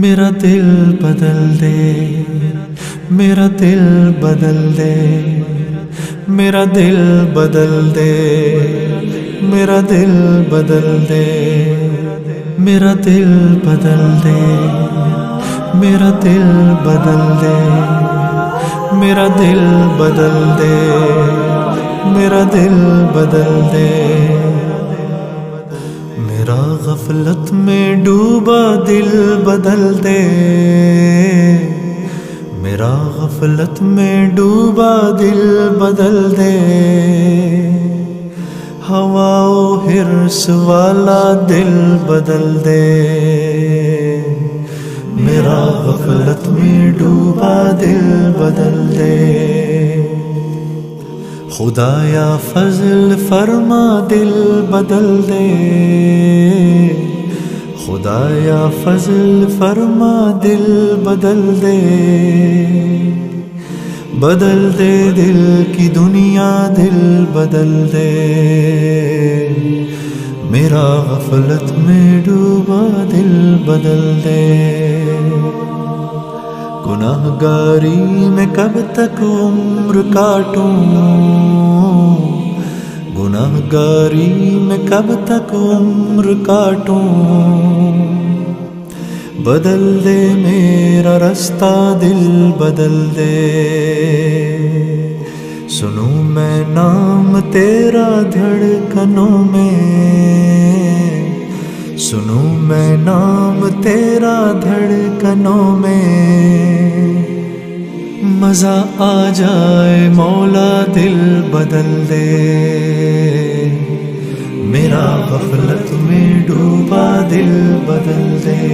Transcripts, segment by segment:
میرا دل بدل دے، میرا دل بدل دے، میرا دل بدل دے، میرا دل بدل دے، میرا دل بدل دے، میرا دل بدل دے، میرا دل بدل دے، میرا دل بدل دے، میرا غفلت میں ڈوبا دل بدل دے، میرا غفلت میں ڈوبا دل بدل دے، ہوا و حرص والا دل بدل دے، میرا غفلت میں ڈوبا دل بدل دے، خدایا فضل فرما دل بدل دے، خدایا فضل فرما دل بدل دے، بدل دے دل کی دنیا دل بدل دے، میرا غفلت میں ڈوبا دل بدل دے، گناہ گاری میں کب تک عمر کاٹوں، گناہ گاری میں کب تک عمر کاٹوں، بدل دے میرا رستہ دل بدل دے، سنوں میں نام تیرا دھڑکنوں میں، سنوں میں نام تیرا دھڑکنوں میں، مزہ آ جائے مولا دل بدل دے، میرا غفلت میں ڈوبا دل بدل دے،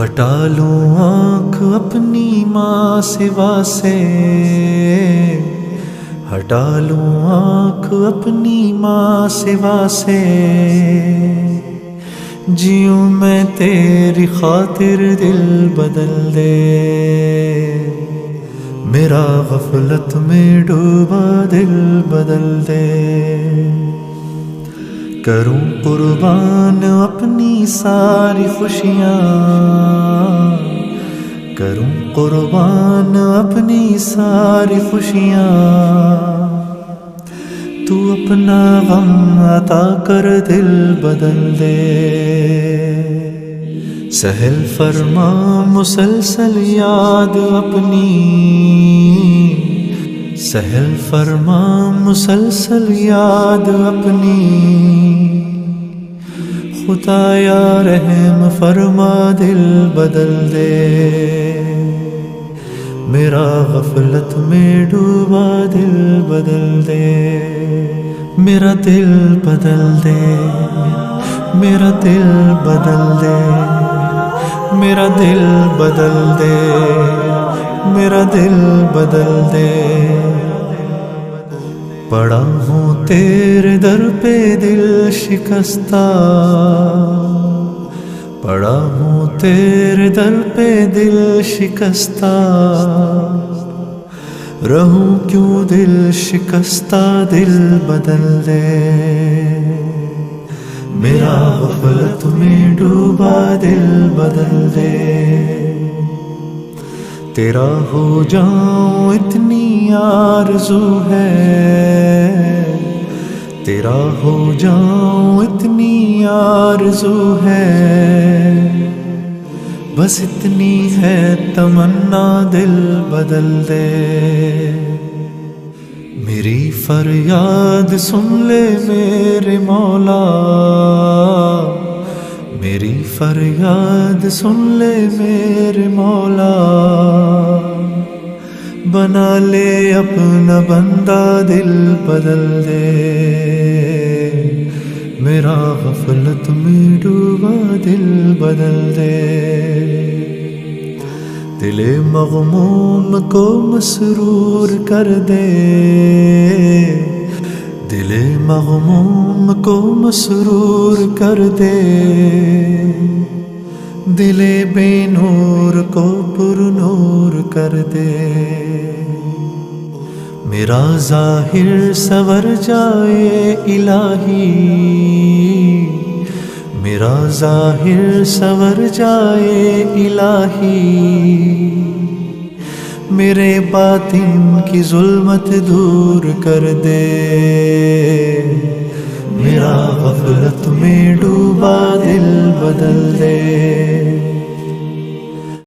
ہٹا لوں آنکھ اپنی ماں سوا سے، ہٹا لوں آنکھ اپنی ماں سوا سے، جیوں میں تیری خاطر دل بدل دے، میرا غفلت میں ڈوبا دل بدل دے، کروں قربان اپنی ساری خوشیاں، کروں قربان اپنی ساری خوشیاں، تو اپنا غم عطا کر دل بدل دے، سہل فرما مسلسل یاد اپنی، سہل فرما مسلسل یاد اپنی، خدایا رحم فرما دل بدل دے، میرا غفلت میں ڈوبا دل بدل دے، میرا دل بدل دے، میرا دل بدل دے، میرا دل بدل دے، میرا دل بدل دے، پڑا ہوں تیرے در پہ دل شکستہ، پڑا ہوں تیرے در پہ دل شکستہ، رہوں کیوں دل شکستہ دل بدل دے، میرا غفلت میں ڈوبا دل بدل دے، تیرا ہو جاؤں اتنی آرزو ہے، تیرا ہو جاؤں اتنی آرزو ہے، بس اتنی ہے تمنا دل بدل دے، میری فریاد سن لے میرے مولا، میری فریاد سن لے میرے مولا، بنا لے اپنا بندہ دل بدل دے، میرا غفلت میں ڈوبا دل بدل دے، دل مغموم کو مسرور کر دے، دل مغموم کو مسرور کر دے، دل بے نور کو پر نور کر دے، میرا ظاہر سنور جائے الہی، میرا ظاہر سنور جائے الہی، میرے باطن کی ظلمت دور کر دے، میرا غفلت میں ڈوبا دل بدل دے۔